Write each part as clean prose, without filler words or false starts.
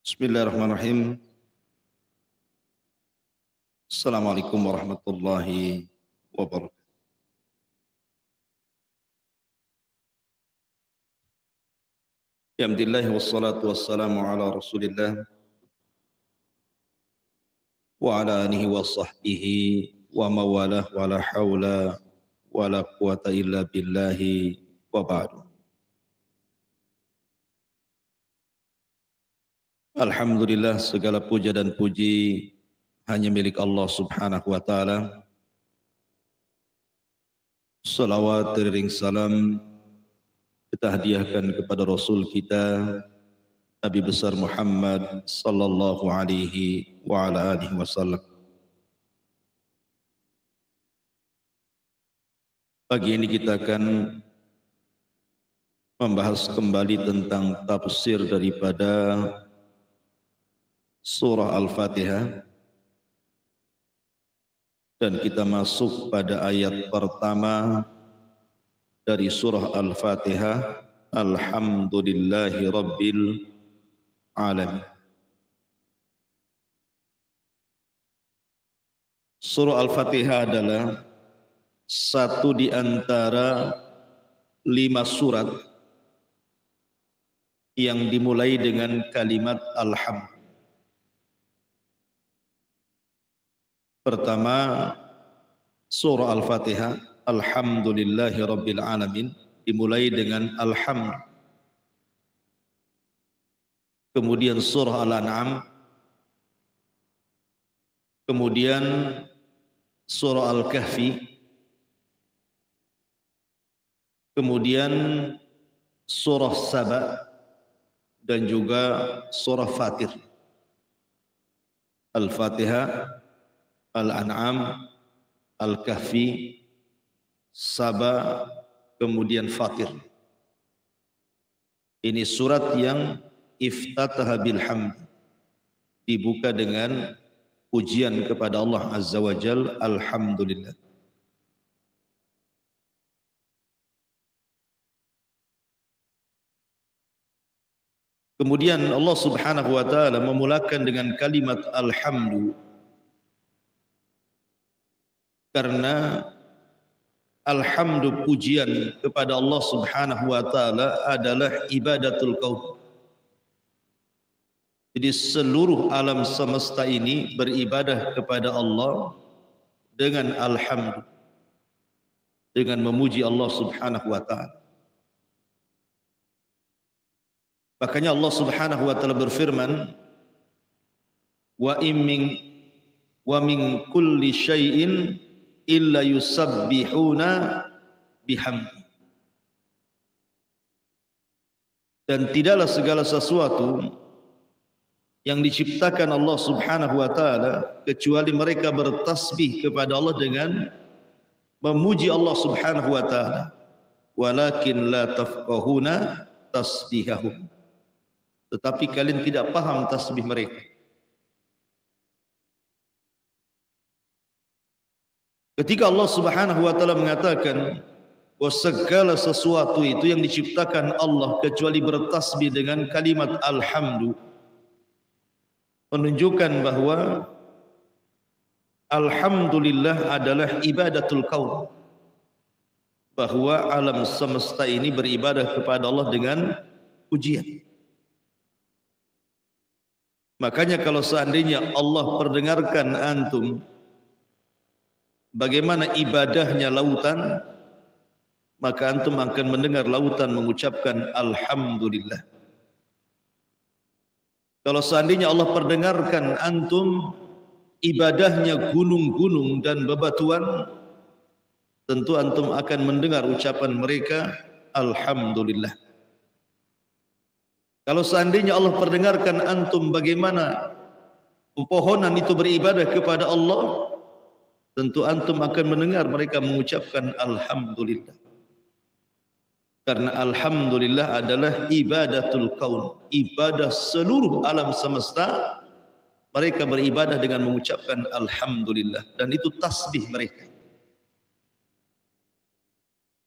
Bismillahirrahmanirrahim. Assalamualaikum warahmatullahi wabarakatuh. Alhamdulillah wassalatu wassalamu ala Rasulillah wa ala alihi wa sahbihi wa mawalah wa la haula wa la quwata illa billahi wa ba'du. Alhamdulillah, segala puja dan puji hanya milik Allah Subhanahu wa taala. Salawat ring salam kita hadiahkan kepada Rasul kita Nabi besar Muhammad sallallahu alaihi wa ala alihi wasallam. Pagi ini kita akan membahas kembali tentang tafsir daripada surah Al-Fatihah, dan kita masuk pada ayat pertama dari surah Al-Fatihah. Alhamdulillahi Rabbil Alamin. Surah Al-Fatihah adalah satu di antara 5 surat yang dimulai dengan kalimat Alhamdulillah. Pertama, surah Al-Fatihah, Alhamdulillahi Rabbil Alamin, dimulai dengan Alhamd. Kemudian surah Al-An'am, kemudian surah Al-Kahfi, kemudian surah Saba, dan juga surah Fatir. Al-Fatihah, Al-An'am, Al-Kahfi, Saba, kemudian Fatir. Ini surat yang iftataha bilhamd, dibuka dengan pujian kepada Allah Azza wa Jal, Alhamdulillah. Kemudian Allah Subhanahu wa taala memulakan dengan kalimat alhamdu, karena alhamdu, pujian kepada Allah Subhanahu wa taala adalah ibadatul kaun. Jadi seluruh alam semesta ini beribadah kepada Allah dengan alhamdu, dengan memuji Allah Subhanahu wa taala. Makanya Allah Subhanahu wa taala berfirman, wa min kulli syai'in illa yusabbihuna bihamdi. Dan tidaklah segala sesuatu yang diciptakan Allah Subhanahu wa taala kecuali mereka bertasbih kepada Allah dengan memuji Allah Subhanahu wa taala. Walakin la tafqahuna tasbihahum. Tetapi kalian tidak paham tasbih mereka. Ketika Allah Subhanahu wa taala mengatakan bahwa segala sesuatu itu yang diciptakan Allah kecuali bertasbih dengan kalimat alhamdu, menunjukkan bahwa alhamdulillah adalah ibadatul kaun, bahwa alam semesta ini beribadah kepada Allah dengan pujian. Makanya kalau seandainya Allah perdengarkan antum bagaimana ibadahnya lautan, maka antum akan mendengar lautan mengucapkan alhamdulillah. Kalau seandainya Allah perdengarkan antum ibadahnya gunung-gunung dan bebatuan, tentu antum akan mendengar ucapan mereka alhamdulillah. Kalau seandainya Allah perdengarkan antum bagaimana pepohonan itu beribadah kepada Allah, tentu antum akan mendengar mereka mengucapkan alhamdulillah. Karena alhamdulillah adalah ibadatul kaun, ibadah seluruh alam semesta. Mereka beribadah dengan mengucapkan alhamdulillah, dan itu tasbih mereka.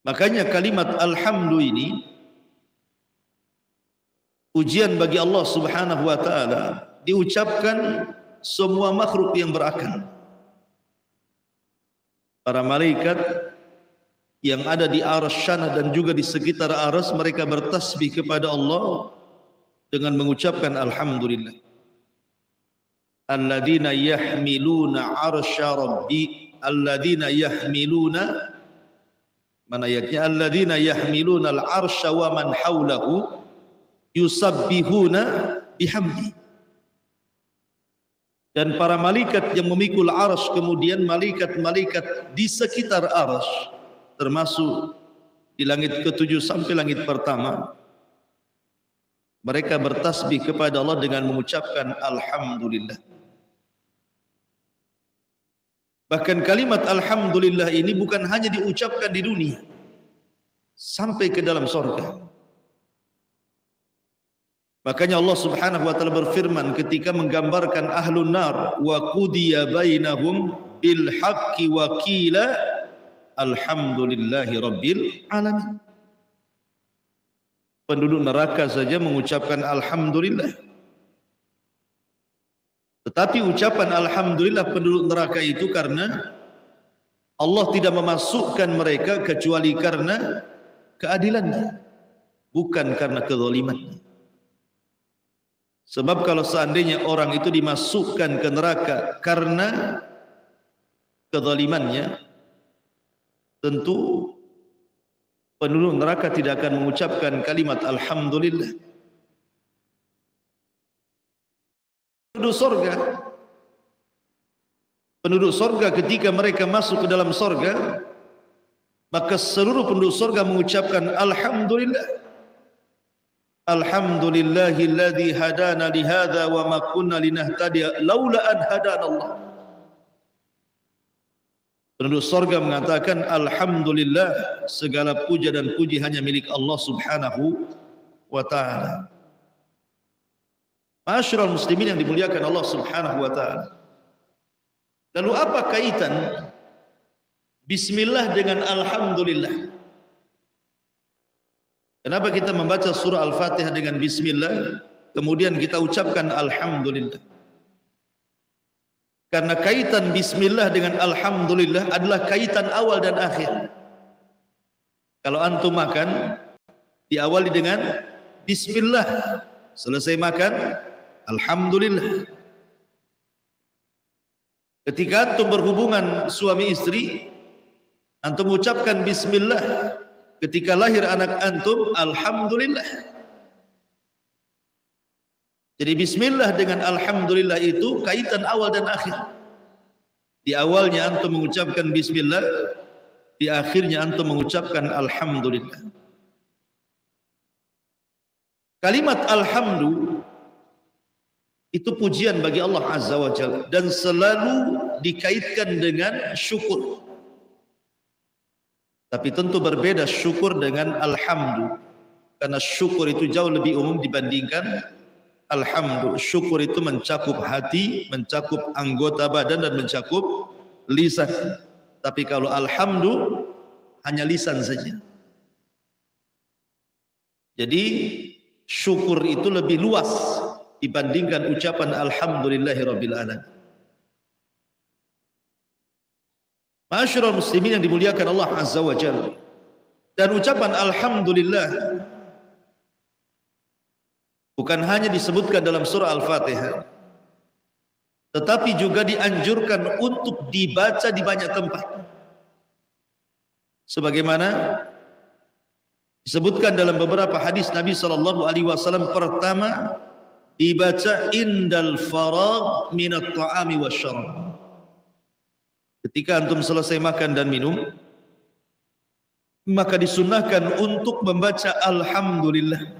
Makanya kalimat alhamdu ini Pujian bagi Allah Subhanahu wa taala diucapkan semua makhluk yang berakal. Para malaikat yang ada di arsy sana dan juga di sekitar arsy, mereka bertasbih kepada Allah dengan mengucapkan alhamdulillah. Alladzina yahmiluna arsya rabbi, alladzina yahmiluna, mana ayatnya? Alladzina yahmiluna al-arsya wa man haulahu yusabbihuna bihamdi. Dan para malaikat yang memikul arsy, kemudian malaikat-malaikat di sekitar arsy, termasuk di langit ke-7 sampai langit pertama, mereka bertasbih kepada Allah dengan mengucapkan alhamdulillah. Bahkan kalimat alhamdulillah ini bukan hanya diucapkan di dunia, sampai ke dalam surga. Makanya Allah Subhanahu wa taala berfirman ketika menggambarkan ahlun nar, wa qudiya bainahum bil haqqi wa qila alhamdulillahi rabbil alamin. Penduduk neraka saja mengucapkan alhamdulillah. Tetapi ucapan alhamdulillah penduduk neraka itu karena Allah tidak memasukkan mereka kecuali karena keadilannya, bukan karena kezalimannya. Sebab kalau seandainya orang itu dimasukkan ke neraka karena kezalimannya, tentu penduduk neraka tidak akan mengucapkan kalimat alhamdulillah. Penduduk sorga ketika mereka masuk ke dalam sorga, maka seluruh penduduk sorga mengucapkan alhamdulillah. Alhamdulillahilladzi hadana lihadza wa ma kunna linahtadiya laula an hadanallah. Penduduk sorga mengatakan alhamdulillah, segala puja dan puji hanya milik Allah Subhanahu wa taala. Ma'asyiral muslimin yang dimuliakan Allah Subhanahu wa taala. Lalu apa kaitan bismillah dengan alhamdulillah? Kenapa kita membaca surah Al-Fatihah dengan bismillah, kemudian kita ucapkan alhamdulillah? Karena kaitan bismillah dengan alhamdulillah adalah kaitan awal dan akhir. Kalau antum makan, diawali dengan bismillah, selesai makan alhamdulillah. Ketika antum berhubungan suami istri, antum ucapkan bismillah. Ketika lahir anak antum, alhamdulillah. Jadi bismillah dengan alhamdulillah itu kaitan awal dan akhir. Di awalnya antum mengucapkan bismillah, di akhirnya antum mengucapkan alhamdulillah. Kalimat alhamdu itu pujian bagi Allah Azza wa Jalla dan selalu dikaitkan dengan syukur. Tapi tentu berbeda syukur dengan alhamdu, karena syukur itu jauh lebih umum dibandingkan alhamdu. Syukur itu mencakup hati, mencakup anggota badan dan mencakup lisan. Tapi kalau alhamdu hanya lisan saja. Jadi syukur itu lebih luas dibandingkan ucapan alhamdulillahirabbil alamin. Ma'asyiral muslimin yang dimuliakan Allah Azza wa Jalla. Dan ucapan alhamdulillah bukan hanya disebutkan dalam surah Al-Fatihah, tetapi juga dianjurkan untuk dibaca di banyak tempat. Sebagaimana disebutkan dalam beberapa hadis Nabi sallallahu alaihi wasallam, pertama dibaca indal faragh minat ta'ami wasyarab. Ketika antum selesai makan dan minum, maka disunnahkan untuk membaca alhamdulillah.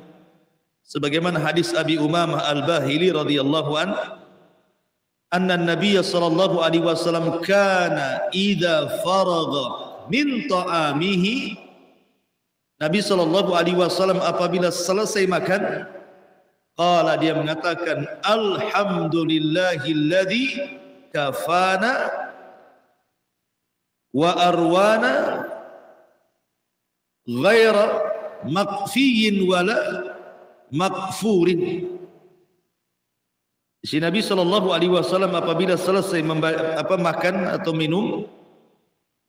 Sebagaimana hadis Abi Umamah Al-Bahili radhiyallahu an, anna Nabiy sallallahu alaihi wasallam kana idza faragha min ta'amihi, Nabi sallallahu alaihi wasallam apabila selesai makan, qala, dia mengatakan alhamdulillahilladzi kafana wa arwana ghaira maqfiyin wala maghfurin. Si Nabi SAW apabila selesai makan atau minum,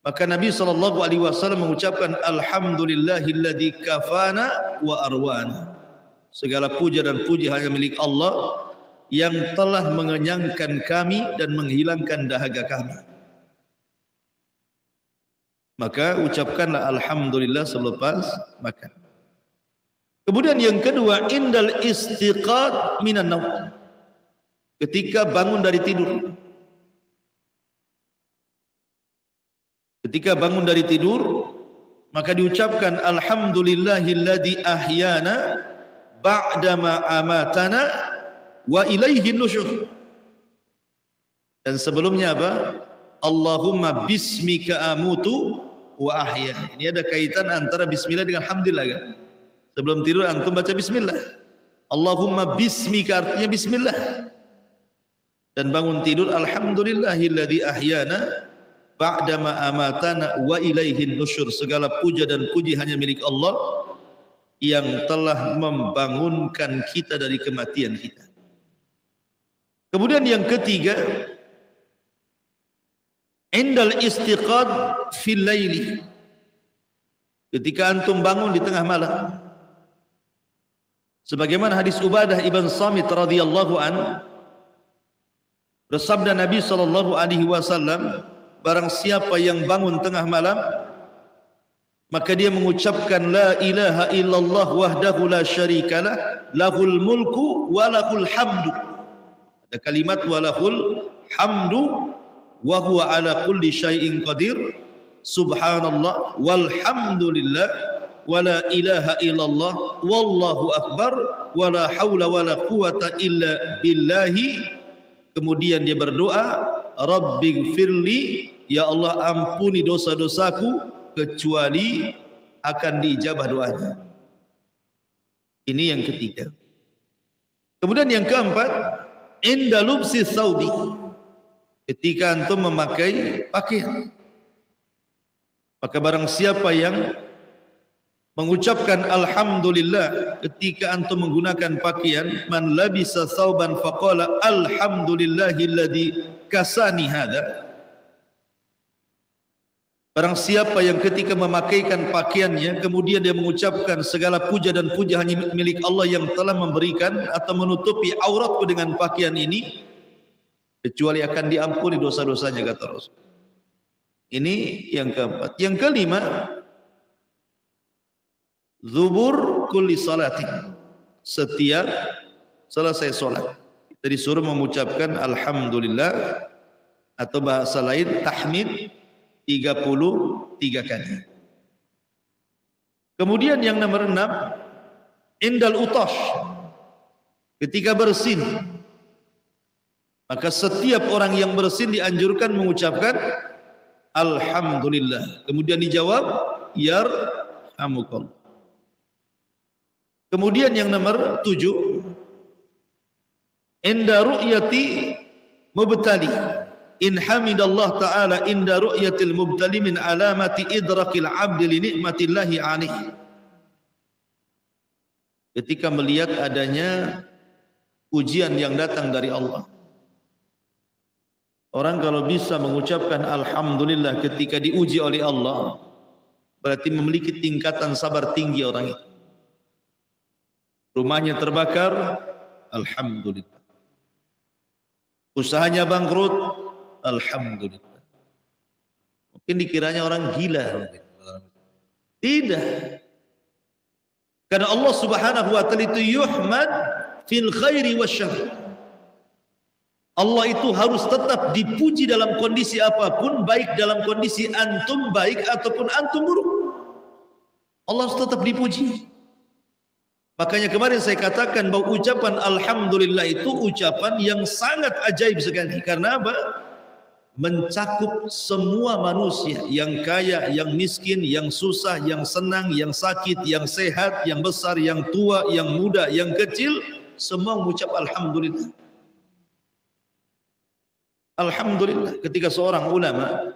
maka Nabi SAW mengucapkan alhamdulillahilladzi kafana wa arwana. Segala puja dan puji hanya milik Allah yang telah mengenyangkan kami dan menghilangkan dahaga kami. Maka ucapkanlah alhamdulillah selepas makan. Kemudian yang kedua, indal istiqad minan naum. Ketika bangun dari tidur. Ketika bangun dari tidur, maka diucapkan alhamdulillahilladzi ahyana ba'dama amatana wa ilaihin nusyur. Dan sebelumnya apa? Allahumma bismika amutu wa ahya. Ini ada kaitan antara bismillah dengan alhamdulillah kan? Sebelum tidur antum baca bismillah. Allahumma bismika artinya bismillah. Dan bangun tidur alhamdulillahilladzi ahyana ba'dama amatana wa ilaihin nusyur. Segala puja dan puji hanya milik Allah yang telah membangunkan kita dari kematian kita. Kemudian yang ketiga, indal istiqad fil laili. Ketika antum bangun di tengah malam. Sebagaimana hadis Ubadah ibn Samit radhiyallahu an, bersabda Nabi SAW, barang siapa yang bangun tengah malam, maka dia mengucapkan la ilaha illallah wahdahu la syarikalah lahul mulku wa lahul hamdu. Ada kalimat wa lahul hamdu wa huwa ala kulli syai'in qadir, subhanallah walhamdulillah wa la ilaha illallah wallahu akbar wa la hawla wa la quwata illa billahi. Kemudian dia berdoa, Rabbighfirli, ya Allah ampuni dosa-dosaku, kecuali akan diijabah doanya. Ini yang ketiga. Kemudian yang keempat, inda lubsi thawbi. Ketika antum memakai pakaian, maka barang siapa yang mengucapkan alhamdulillah ketika antum menggunakan pakaian, man labisa thawban faqala alhamdulillahilladzi kasani hadha. Barang siapa yang ketika memakaikan pakaiannya kemudian dia mengucapkan segala puja dan puja hanya milik Allah yang telah memberikan atau menutupi auratku dengan pakaian ini, kecuali akan diampuni dosa-dosanya, kata Rasul. Ini yang keempat. Yang kelima, zubur kulli salatin. Setiap selesai solat kita disuruh mengucapkan alhamdulillah, atau bahasa lain tahmid 33 kali. Kemudian yang nomor 6, indal utash. Ketika bersin, maka setiap orang yang bersin dianjurkan mengucapkan alhamdulillah. Kemudian dijawab yarhamukallah. Kemudian yang nomor 7, inda ru'yati mubtali. In hamidallah ta'ala inda ru'yatil mubtali min alamati idrakil abdi li ni'matillahi alaih. Ketika melihat adanya ujian yang datang dari Allah. Orang kalau bisa mengucapkan alhamdulillah ketika diuji oleh Allah, berarti memiliki tingkatan sabar tinggi orang itu. Rumahnya terbakar, alhamdulillah. Usahanya bangkrut, alhamdulillah. Mungkin dikiranya orang gila. Tidak. Karena Allah Subhanahu wa taala itu yuhmad fil khairi wasyarr. Allah itu harus tetap dipuji dalam kondisi apapun, baik dalam kondisi antum baik ataupun antum buruk. Allah harus tetap dipuji. Makanya kemarin saya katakan bahwa ucapan alhamdulillah itu ucapan yang sangat ajaib sekali. Karena apa? Mencakup semua manusia, yang kaya, yang miskin, yang susah, yang senang, yang sakit, yang sehat, yang besar, yang tua, yang muda, yang kecil, semua mengucap alhamdulillah. Alhamdulillah. Ketika seorang ulama,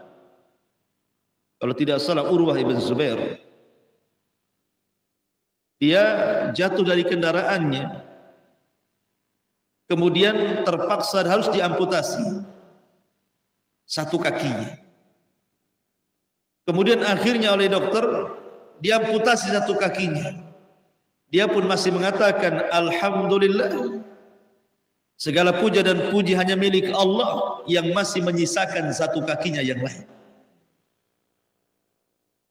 kalau tidak salah Urwah ibn Zubair, dia jatuh dari kendaraannya, kemudian terpaksa harus diamputasi satu kakinya. Kemudian akhirnya oleh dokter diamputasi satu kakinya. Dia pun masih mengatakan alhamdulillah, segala puja dan puji hanya milik Allah yang masih menyisakan satu kakinya yang lain.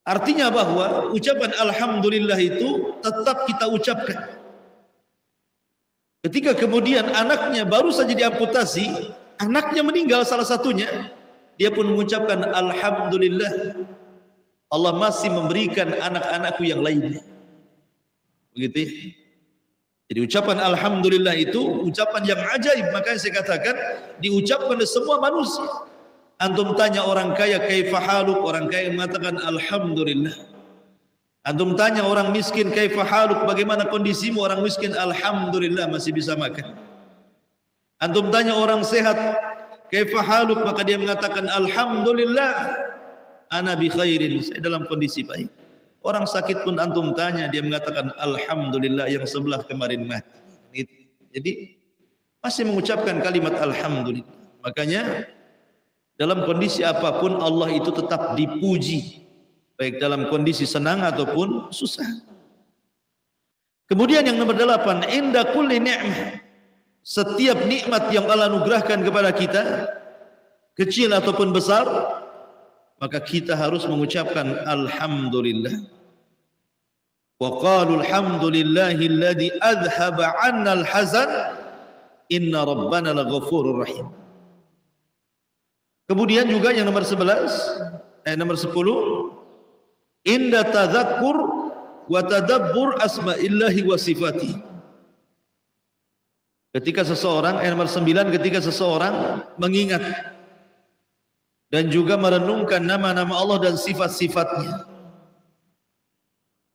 Artinya bahwa ucapan alhamdulillah itu tetap kita ucapkan. Ketika kemudian anaknya baru saja diamputasi, anaknya meninggal salah satunya, dia pun mengucapkan alhamdulillah, Allah masih memberikan anak-anakku yang lainnya. Begitu ya? Jadi ucapan alhamdulillah itu ucapan yang ajaib. Makanya saya katakan diucapkan oleh semua manusia. Antum tanya orang kaya kaifa haluk, orang kaya mengatakan alhamdulillah. Antum tanya orang miskin kaifa haluk, bagaimana kondisimu, orang miskin alhamdulillah masih bisa makan. Antum tanya orang sehat kaifa haluk, maka dia mengatakan alhamdulillah ana bi khairin, saya dalam kondisi baik. Orang sakit pun antum tanya, dia mengatakan alhamdulillah, yang sebelah kemarin mati. Jadi masih mengucapkan kalimat alhamdulillah. Makanya dalam kondisi apapun Allah itu tetap dipuji, baik dalam kondisi senang ataupun susah. Kemudian yang nomor 8, inda kulli ni'mah, setiap nikmat yang Allah anugerahkan kepada kita, kecil ataupun besar, maka kita harus mengucapkan alhamdulillah. Wa qalu alhamdulillahi alladhi adhhaba 'anna al-hazan inna rabbana laghafurur rahim. Kemudian juga yang nomor 11, nomor 10, inda tadhakkur wa tadabbur asma'illahi wa sifati. Ketika seseorang, nomor 9, ketika seseorang mengingat dan juga merenungkan nama-nama Allah dan sifat-sifatnya,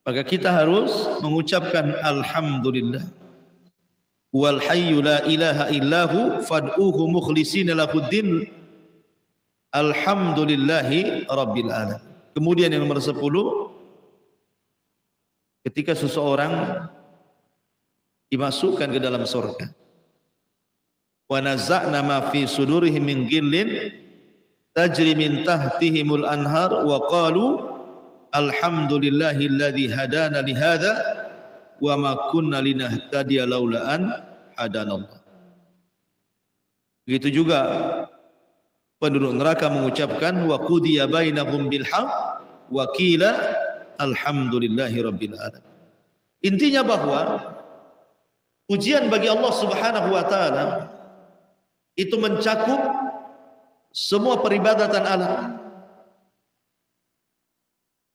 maka kita harus mengucapkan alhamdulillah. Wal hayyu la ilaha illahu fad'uhu mukhlishina lahuddin alhamdulillahi rabbil alamin. Kemudian yang nomor 10, ketika seseorang dimasukkan ke dalam surga, wa naza'na ma fi sudurihim min ghillin tajri min tahtihimul anhar wa qalu alhamdulillahilladzi hadana li hadza wa ma kunna linahtadiya laula an hadanallah. Begitu juga penduduk neraka mengucapkan wa qudiya bainahum bil haqq wa qila alhamdulillahi rabbil alamin. Intinya bahwa pujian bagi Allah Subhanahu wa taala itu mencakup semua peribadatan alam.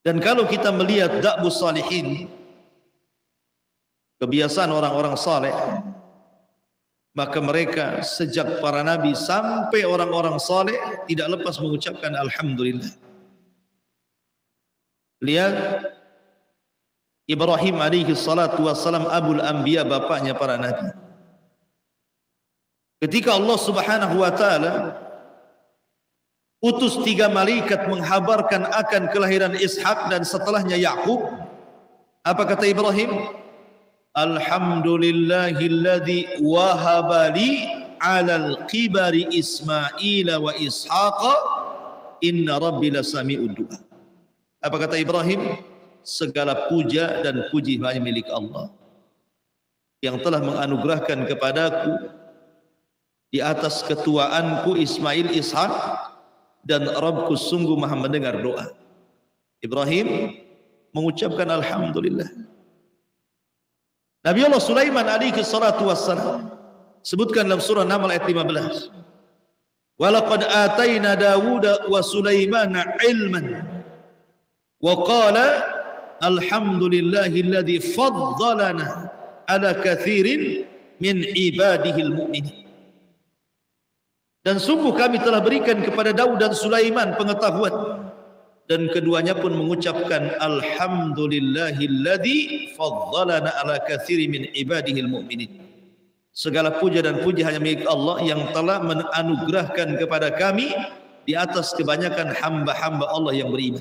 Dan kalau kita melihat da'bus salihin, kebiasaan orang-orang saleh, maka mereka sejak para nabi sampai orang-orang saleh tidak lepas mengucapkan alhamdulillah. Lihat Ibrahim alaihi salatu wassalam, abul anbiya, bapaknya para nabi. Ketika Allah Subhanahu wa taala utus 3 malaikat menghabarkan akan kelahiran Ishak dan setelahnya Yakub, apa kata Ibrahim? Alhamdulillahilladzi wahaba li 'alal qibari Ismail wa Ishaqa inna rabbi lasami'ud du'a. Apa kata Ibrahim? Segala puja dan puji hanya milik Allah yang telah menganugerahkan kepadaku di atas ketuaanku Ismail, Ishak, dan Rabbku sungguh maha mendengar doa. Ibrahim mengucapkan alhamdulillah. Nabi Allah Sulaiman alaihi salatu wassalam sebutkan dalam surah Naml ayat 15. Walaqad atayna Dawuda wa Sulaimana ilman wa qala alhamdulillahilladzi faddalana ala katsirin min ibadihil mu'minin. Dan sungguh kami telah berikan kepada Daud dan Sulaiman pengetahuan, dan keduanya pun mengucapkan alhamdulillahilladzi faddalana ala katsirin min ibadihil mu'minin. Segala puja dan puji hanya milik Allah yang telah menganugerahkan kepada kami di atas kebanyakan hamba-hamba Allah yang beriman.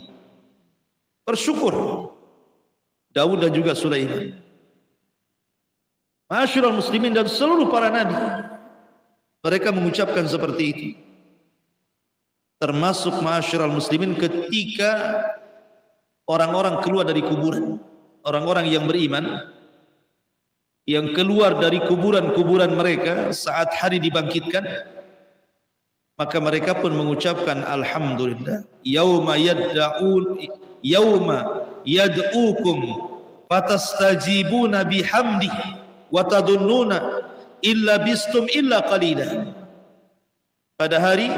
Bersyukur Daud dan juga Sulaiman. Ma'asyiral muslimin dan seluruh para nabi, mereka mengucapkan seperti itu. Termasuk ma'asyiral muslimin ketika orang-orang keluar dari kuburan, orang-orang yang beriman yang keluar dari kuburan-kuburan mereka saat hari dibangkitkan, maka mereka pun mengucapkan alhamdulillah. Yauma yad'ukum fatastajibuna bihamdihi wa tadunnuna illa bistum illa qalila. Pada hari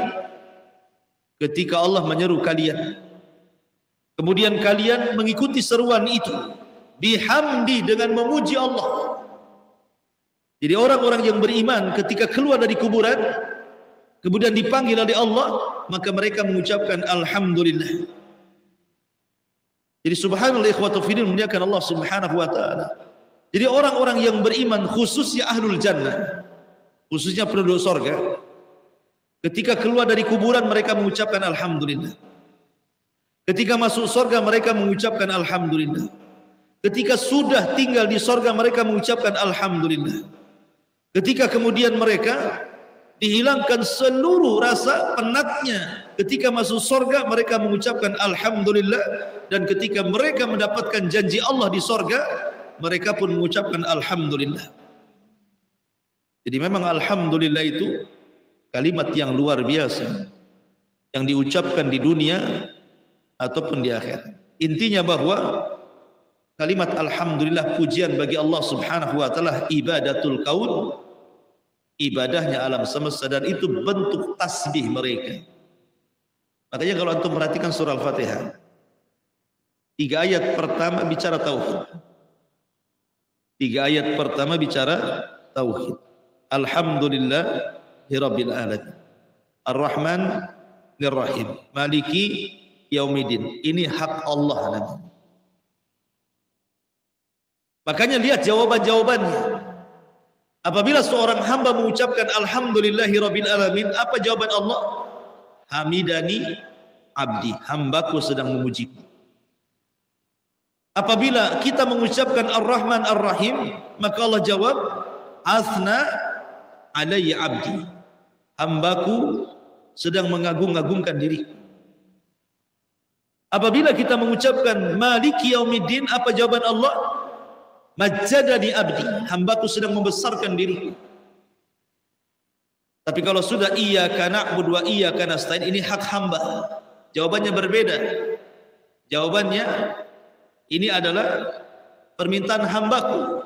ketika Allah menyeru kalian, kemudian kalian mengikuti seruan itu bihamdi, dengan memuji Allah. Jadi orang-orang yang beriman ketika keluar dari kuburan kemudian dipanggil oleh Allah, maka mereka mengucapkan alhamdulillah. Jadi subhanallah ikhwatu fillah, memuliakan Allah subhanahu wa ta'ala. Jadi orang-orang yang beriman, khususnya ahlul jannah, khususnya penduduk surga, ketika keluar dari kuburan mereka mengucapkan alhamdulillah. Ketika masuk surga mereka mengucapkan alhamdulillah. Ketika sudah tinggal di surga mereka mengucapkan alhamdulillah. Ketika kemudian mereka dihilangkan seluruh rasa penatnya, ketika masuk surga mereka mengucapkan alhamdulillah. Dan ketika mereka mendapatkan janji Allah di surga, mereka pun mengucapkan alhamdulillah. Jadi memang alhamdulillah itu kalimat yang luar biasa yang diucapkan di dunia ataupun di akhirat. Intinya bahwa kalimat alhamdulillah, pujian bagi Allah subhanahu wa ta'ala, ibadatul kaun, ibadahnya alam semesta, dan itu bentuk tasbih mereka. Makanya kalau antum perhatikan surah Al-Fatihah, 3 ayat pertama bicara tauhid. 3 ayat pertama bicara tauhid. Alhamdulillahirabbil alamin. Ar-Rahman Ar-Rahim. Maliki Yaumiddin. Ini hak Allah namanya. Makanya lihat jawaban-jawabannya. Apabila seorang hamba mengucapkan alhamdulillahirabbil alamin, apa jawaban Allah? Hamidani abdi, hambaku sedang memujiku. Apabila kita mengucapkan Ar-Rahman Ar-Rahim, maka Allah jawab asna alayya abdi, hambaku sedang mengagung-agungkan diri. Apabila kita mengucapkan Maliki Yaumiddin, apa jawaban Allah? Majjadani abdi, hambaku sedang membesarkan diri. Tapi kalau sudah iyyaka na'budu wa iyyaka nasta'in, ini hak hamba. Jawabannya berbeda. Jawabannya ini adalah permintaan hambaku,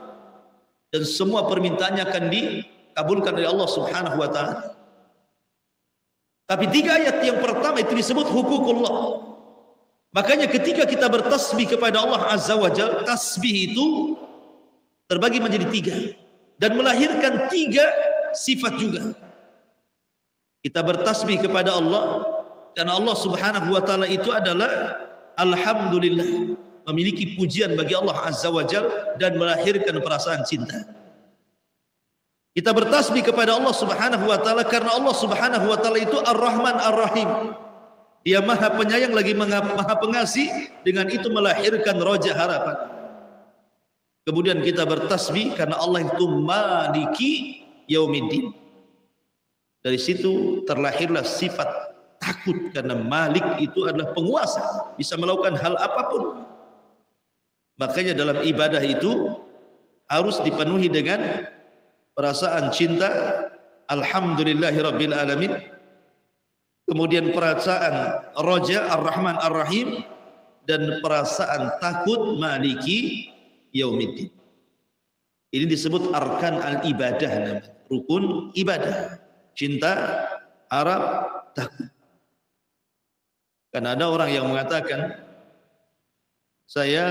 dan semua permintaannya akan dikabulkan oleh Allah subhanahu wa ta'ala. Tapi 3 ayat yang pertama itu disebut hukukullah. Makanya ketika kita bertasbih kepada Allah azza wa jalla, tasbih itu terbagi menjadi 3 dan melahirkan 3 sifat juga. Kita bertasbih kepada Allah karena Allah subhanahu wa ta'ala itu adalah alhamdulillah, memiliki pujian bagi Allah azza wa jalla dan melahirkan perasaan cinta. Kita bertasbih kepada Allah subhanahu wa ta'ala karena Allah subhanahu wa ta'ala itu Ar-Rahman Ar-Rahim. Dia maha penyayang lagi maha pengasih, dengan itu melahirkan roja harapan. Kemudian kita bertasbih karena Allah itu Maliki Yaumiddin. Dari situ terlahirlah sifat takut, karena Malik itu adalah penguasa, bisa melakukan hal apapun. Makanya dalam ibadah itu harus dipenuhi dengan perasaan cinta alhamdulillahirabbil alamin, kemudian perasaan roja Ar-Rahman Ar-Rahim, dan perasaan takut Maliki Yaumiddin. Ini disebut arkan al-ibadah, rukun ibadah. Cinta, harap, takut. Karena ada orang yang mengatakan, saya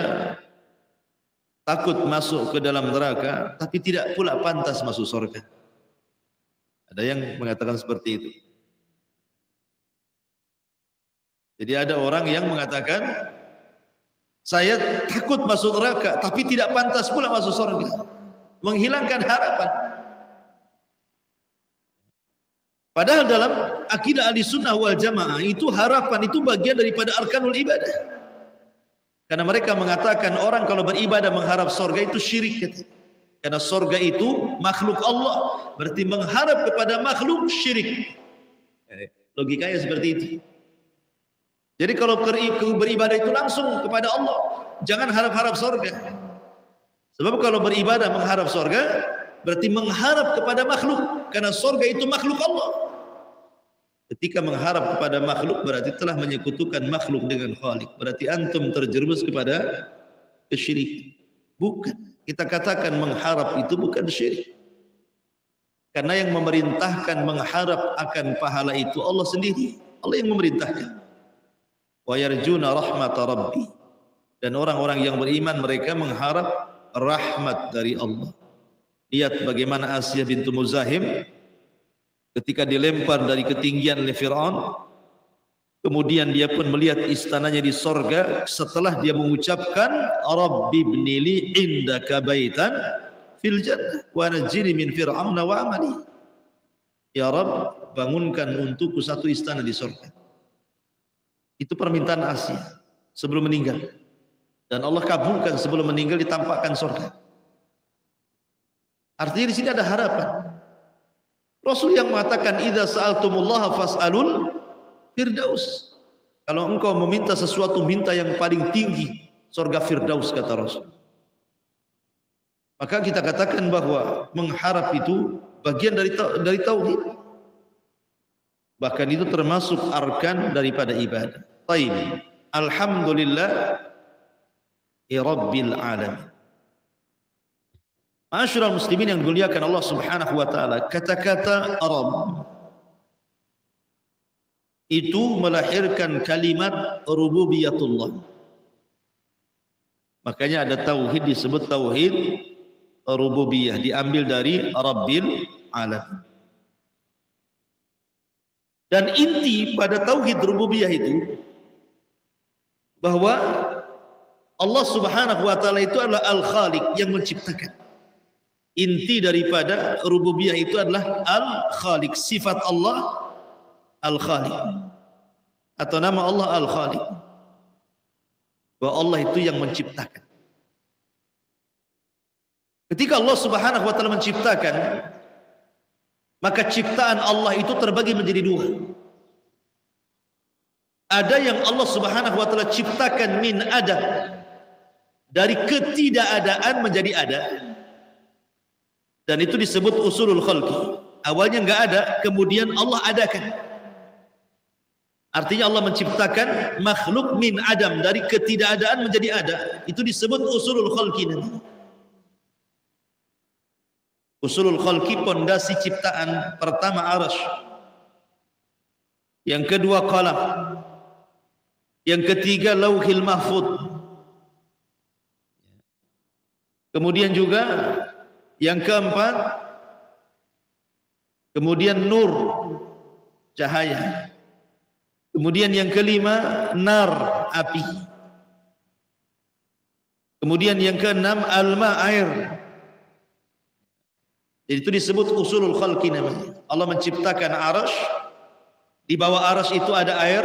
takut masuk ke dalam neraka, tapi tidak pula pantas masuk surga. Ada yang mengatakan seperti itu. Jadi ada orang yang mengatakan, saya takut masuk neraka, tapi tidak pantas pula masuk surga. Menghilangkan harapan. Padahal dalam akidah Ahlussunnah wal Jamaah itu harapan itu bagian daripada arkanul ibadah. Karena mereka mengatakan orang kalau beribadah mengharap surga itu syirik. Karena sorga itu makhluk Allah, berarti mengharap kepada makhluk syirik. Logikanya seperti itu. Jadi kalau beribadah itu langsung kepada Allah, jangan harap-harap sorga. Sebab kalau beribadah mengharap sorga, berarti mengharap kepada makhluk. Karena sorga itu makhluk Allah. Ketika mengharap kepada makhluk, berarti telah menyekutukan makhluk dengan Khalik. Berarti antum terjerumus kepada kesyirikan. Bukan. Kita katakan mengharap itu bukan syirik. Karena yang memerintahkan mengharap akan pahala itu Allah sendiri. Allah yang memerintahkan. Wa yarjuna rahmata rabbi. Dan orang-orang yang beriman mereka mengharap rahmat dari Allah. Lihat bagaimana Asiyah bintu Muzahim ketika dilempar dari ketinggian oleh Fir'aun. Kemudian dia pun melihat istananya di sorga setelah dia mengucapkan Rabbi ibnili indaka baitan fil jannah wa najini min fir'auna wa amali. Ya Rabb, bangunkan untukku satu istana di sorga. Itu permintaan Asiyah sebelum meninggal. Dan Allah kabulkan sebelum meninggal ditampakkan sorga. Artinya di sini ada harapan. Rasul yang mengatakan idza sa'altumullaha fas'alul Firdaus. Kalau engkau meminta sesuatu, minta yang paling tinggi, surga Firdaus, kata Rasul. Maka kita katakan bahwa mengharap itu bagian dari tauhid. Bahkan itu termasuk arkan daripada ibadah. Taib. Alhamdulillah rabbil alamin. Ma'asyiral muslimin yang dimuliakan Allah Subhanahu wa taala, kata-kata Rabb itu melahirkan kalimat rububiyatullah. Makanya ada tauhid disebut tauhid rububiyah, diambil dari Rabbil Alamin. Dan inti pada tauhid rububiyah itu bahwa Allah Subhanahu wa taala itu adalah Al-Khaliq yang menciptakan. Inti daripada rububiyah itu adalah Al-Khaliq, sifat Allah Al-Khaliq, atau nama Allah Al-Khaliq, bahwa Allah itu yang menciptakan. Ketika Allah Subhanahu wa taala menciptakan, maka ciptaan Allah itu terbagi menjadi dua. Ada yang Allah Subhanahu wa taala ciptakan min adam, dari ketidakadaan menjadi ada, dan itu disebut usulul khalqi. Awalnya enggak ada, kemudian Allah adakan. Artinya Allah menciptakan makhluk min adam, dari ketidakadaan menjadi ada. Itu disebut usulul khalqi. Usulul khalqi, pondasi ciptaan. Pertama arasy, yang kedua qalam, yang ketiga lauhil mahfuz, kemudian juga yang keempat kemudian nur, cahaya. Kemudian yang kelima nar, api. Kemudian yang keenam alma, air. Jadi itu disebut usulul khalqi namanya. Allah menciptakan arasy, di bawah arasy itu ada air.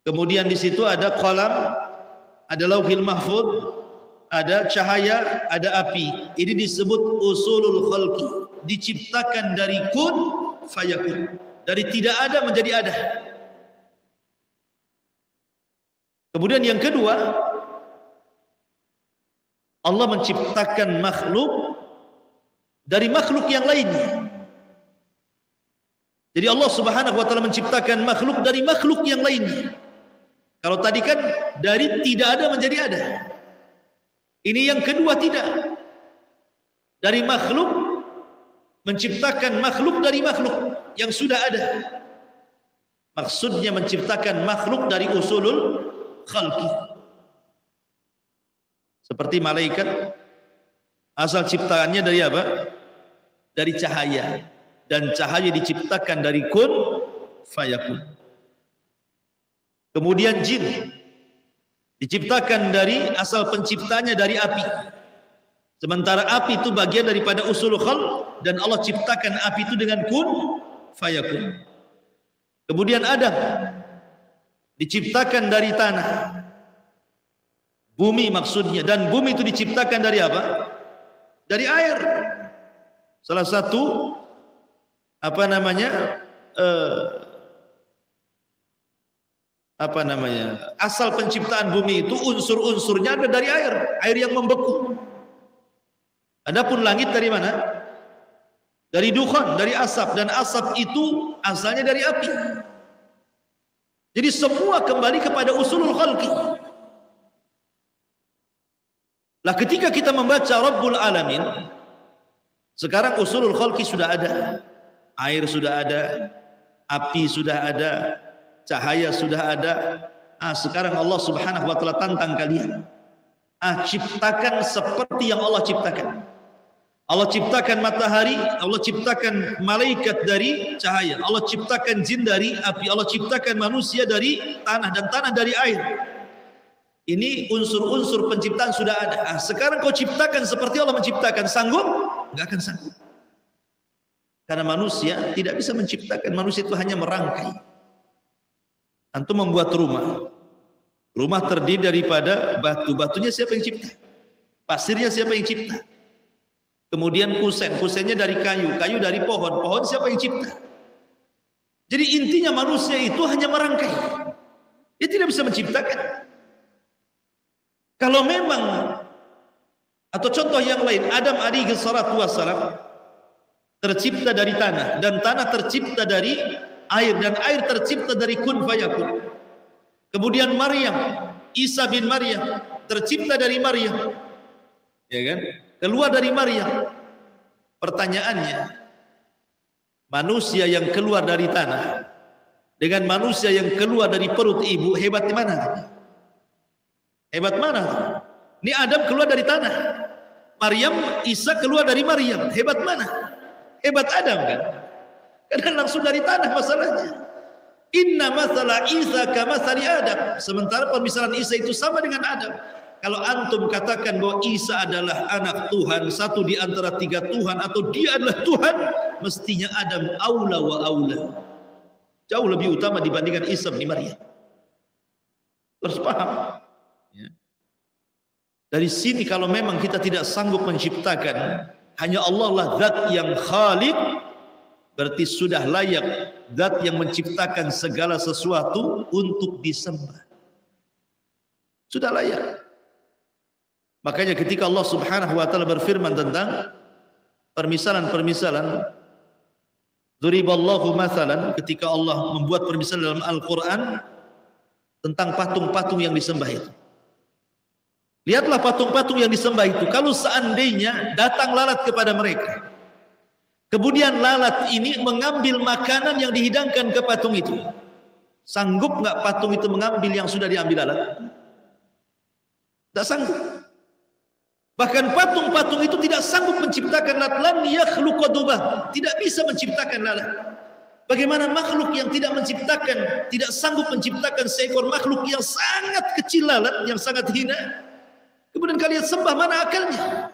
Kemudian di situ ada qalam, ada lauhil mahfuz, ada cahaya, ada api. Ini disebut usulul khalqi. Diciptakan dari kun fayakun. Dari tidak ada menjadi ada. Kemudian yang kedua, Allah menciptakan makhluk dari makhluk yang lainnya. Jadi Allah Subhanahu wa taala menciptakan makhluk dari makhluk yang lainnya. Kalau tadi kan dari tidak ada menjadi ada. Ini yang kedua tidak. Dari makhluk menciptakan makhluk dari makhluk yang sudah ada. Maksudnya menciptakan makhluk dari usulul khalqi. Seperti malaikat, asal ciptaannya dari apa? Dari cahaya. Dan cahaya diciptakan dari kun fayakun. Kemudian jin diciptakan dari asal penciptanya dari api. Sementara api itu bagian daripada usul khalq, dan Allah ciptakan api itu dengan kun fayakun. Kemudian Adam diciptakan dari tanah, bumi maksudnya, dan bumi itu diciptakan dari apa? dari air. Salah satu asal penciptaan bumi itu unsur-unsurnya ada dari air yang membeku. Adapun langit dari mana? Dari dukhan, dari asap, dan asap itu asalnya dari api. Jadi semua kembali kepada usulul khalqi. Lah ketika kita membaca Rabbul Alamin, sekarang usulul khalqi sudah ada. Air sudah ada, api sudah ada, cahaya sudah ada. Sekarang Allah Subhanahu wa taala tantang kalian. Ciptakan seperti yang Allah ciptakan. Allah ciptakan matahari, Allah ciptakan malaikat dari cahaya, Allah ciptakan jin dari api, Allah ciptakan manusia dari tanah, dan tanah dari air. Ini unsur-unsur penciptaan sudah ada. Sekarang kau ciptakan seperti Allah menciptakan, sanggup? Enggak akan sanggup. Karena manusia tidak bisa menciptakan, manusia itu hanya merangkai. Antum membuat rumah. Rumah terdiri daripada batu. Batunya siapa yang cipta? Pasirnya siapa yang cipta? Kemudian kusennya dari kayu dari pohon siapa yang cipta? Jadi intinya manusia itu hanya merangkai. Dia tidak bisa menciptakan. Kalau memang, atau contoh yang lain, Adam alaihi salatu wassalam tercipta dari tanah, dan tanah tercipta dari air, dan air tercipta dari kun fayakun. Kemudian Maryam, Isa bin Maryam tercipta dari Maryam, ya kan? Keluar dari Maryam. Pertanyaannya, manusia yang keluar dari tanah dengan manusia yang keluar dari perut ibu, hebat di mana? Hebat mana? Ini Adam keluar dari tanah, Maryam, Isa keluar dari Maryam. Hebat mana? Hebat Adam kan? Karena langsung dari tanah masalahnya. Inna masalah Isa kamathali Adam. Sementara pemisalan Isa itu sama dengan Adam. Kalau antum katakan bahwa Isa adalah anak Tuhan, satu di antara tiga Tuhan, atau dia adalah Tuhan, mestinya Adam aula wa aula. Jauh lebih utama dibandingkan Isa bin Maryam. Harus paham. Ya. Dari sini kalau memang kita tidak sanggup menciptakan, hanya Allah lah zat yang khaliq, berarti sudah layak zat yang menciptakan segala sesuatu untuk disembah. Sudah layak. Makanya ketika Allah Subhanahu wa taala berfirman tentang permisalan-permisalan, duriballahu mathalan, ketika Allah membuat permisalan dalam Al-Qur'an tentang patung-patung yang disembah itu. Lihatlah patung-patung yang disembah itu, kalau seandainya datang lalat kepada mereka, kemudian lalat ini mengambil makanan yang dihidangkan ke patung itu, sanggup enggak patung itu mengambil yang sudah diambil lalat? Tidak sanggup. Bahkan patung-patung itu tidak sanggup menciptakan lalat. Lam yakhluqa dubah, tidak bisa menciptakan lalat. Bagaimana makhluk yang tidak menciptakan, tidak sanggup menciptakan seekor makhluk yang sangat kecil lalat, yang sangat hina, kemudian kalian sembah, mana akalnya?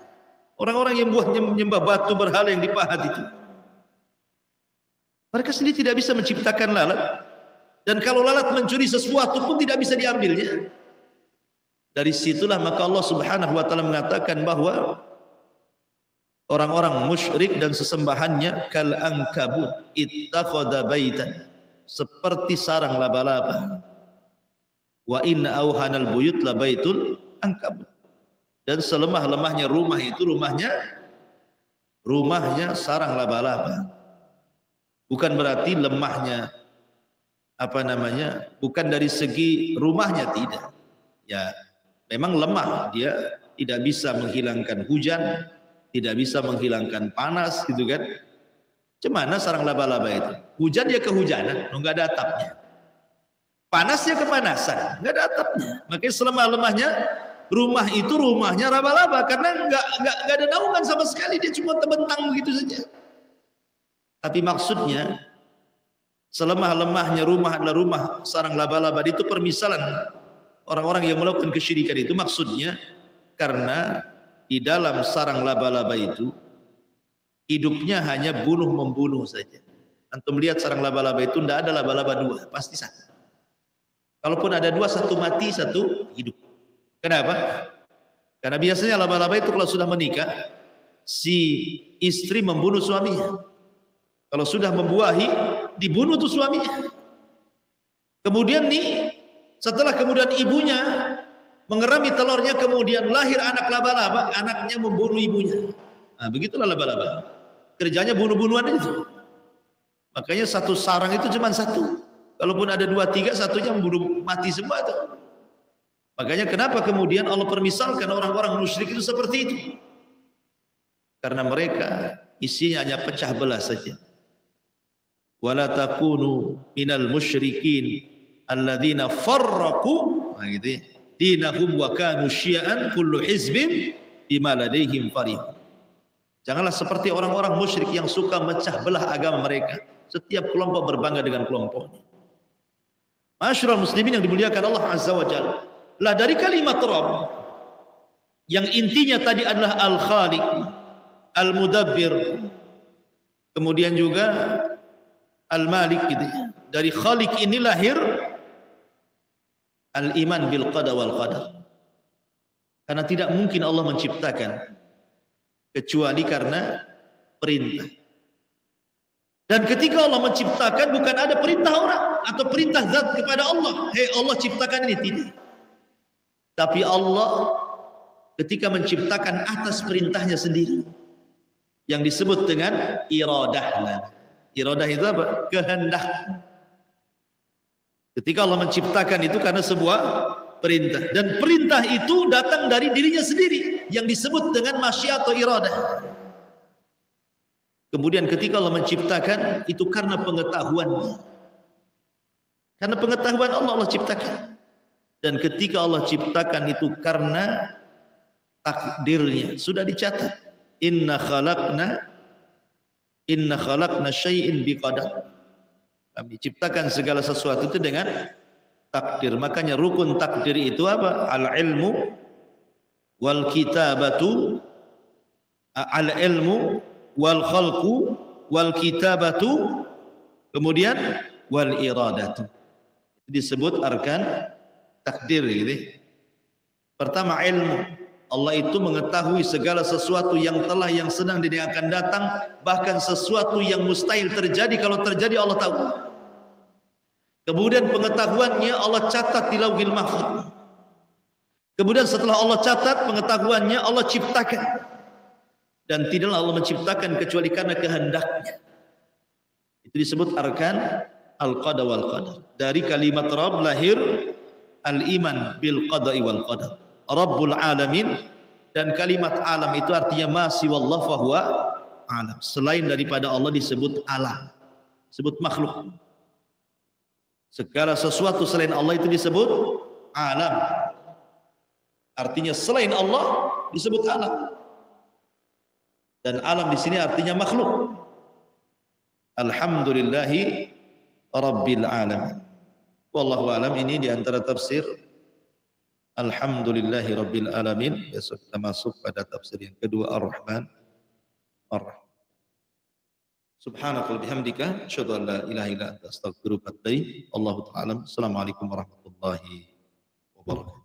Orang-orang yang menyembah batu berhala yang dipahat itu, mereka sendiri tidak bisa menciptakan lalat. Dan kalau lalat mencuri sesuatu pun tidak bisa diambilnya. Dari situlah maka Allah Subhanahu wa taala mengatakan bahwa orang-orang musyrik dan sesembahannya kal ankabut ittakhadha baitan, seperti sarang laba-laba. Wa inna auhanal buyut la baitul ankabut. Dan selemah-lemahnya rumah itu rumahnya sarang laba-laba. Bukan berarti lemahnya bukan dari segi rumahnya, tidak. Ya, memang lemah, dia tidak bisa menghilangkan hujan, tidak bisa menghilangkan panas, gitu kan? Cemana sarang laba-laba itu? Hujan dia kehujanan, enggak ada atapnya. Panasnya kepanasan, enggak ada atapnya. Makanya selemah-lemahnya rumah itu rumahnya laba-laba, karena enggak ada naungan sama sekali, dia cuma terbentang begitu saja. Tapi maksudnya selemah-lemahnya rumah adalah rumah sarang laba-laba, itu permisalan orang-orang yang melakukan kesyirikan itu. Maksudnya karena di dalam sarang laba-laba itu hidupnya hanya bunuh-membunuh saja. Antum lihat sarang laba-laba itu tidak ada laba-laba dua, pasti satu. Kalaupun ada dua, satu mati, satu hidup. Kenapa? Karena biasanya laba-laba itu kalau sudah menikah, si istri membunuh suaminya. Kalau sudah membuahi, dibunuh tuh suaminya. Kemudian nih, setelah kemudian ibunya mengerami telurnya, kemudian lahir anak laba-laba, anaknya membunuh ibunya. Nah, begitulah laba-laba. Kerjanya bunuh-bunuhan itu. Makanya satu sarang itu cuma satu. Kalaupun ada 2, 3, satunya membunuh mati semua itu. Makanya kenapa kemudian Allah permisalkan orang-orang musyrik itu seperti itu? Karena mereka isinya hanya pecah belah saja. Wala takunu minal musyrikin alladzina farraqu, nah gitu ya, dinahum wa kanu syi'an kullu hizbin bima ladaihim farihun. Janganlah seperti orang-orang musyrik yang suka mecah belah agama mereka. Setiap kelompok berbangga dengan kelompoknya. Ma'asyiral muslimin yang dimuliakan Allah Azza wa Jalla. Lah dari kalimat Rabb yang intinya tadi adalah Al-Khaliq, Al-Mudabbir, kemudian juga Al-Malik gitu ya. Dari Khaliq ini lahir al-iman bil qada wal qadar. Karena tidak mungkin Allah menciptakan kecuali karena perintah. Dan ketika Allah menciptakan bukan ada perintah orang atau perintah zat kepada Allah. Hei Allah ciptakan ini, tidak. Tapi Allah ketika menciptakan atas perintahnya sendiri yang disebut dengan iradah. Iradah itu apa? Kehendak. Ketika Allah menciptakan itu karena sebuah perintah, dan perintah itu datang dari dirinya sendiri yang disebut dengan masyiat atau iradah. Kemudian ketika Allah menciptakan itu karena pengetahuan. Karena pengetahuan Allah ciptakan. Dan ketika Allah ciptakan itu karena takdirnya sudah dicatat. Inna khalaqna syai'in biqadar. Kami ciptakan segala sesuatu itu dengan takdir. Makanya rukun takdir itu apa? Al-ilmu wal kitabatu, al-ilmu wal khalqu wal kitabatu, kemudian wal iradatu. Disebut arkan takdir gitu. Pertama ilmu. Allah itu mengetahui segala sesuatu yang telah, yang sedang dan yang akan datang, bahkan sesuatu yang mustahil terjadi, kalau terjadi Allah tahu. Kemudian pengetahuannya Allah catat di Lauhil Mahfuz. Kemudian setelah Allah catat pengetahuannya, Allah ciptakan. Dan tidaklah Allah menciptakan kecuali karena kehendaknya. Itu disebut arkan al-qada wal qadar. Dari kalimat Rabb lahir al-iman bil qada'i wal qadar. Rabbul alamin, dan kalimat alam itu artinya ma siwallah fahuwa alam. Selain daripada Allah disebut alam, disebut makhluk. Segala sesuatu selain Allah itu disebut alam. Artinya selain Allah disebut alam. Dan alam di sini artinya makhluk. Alhamdulillahi rabbil alamin. Wallahu alam. Ini di antara tafsir Alhamdulillahi rabbil alamin. Besok kita masuk pada tafsir yang kedua, Ar-Rahman Ar-Rahim. Subhanaka wa bihamdika asyhadu an la ilaha illa anta astaghfiruka wa atubu ilaik. Allahu ta'ala. Assalamualaikum warahmatullahi wabarakatuh.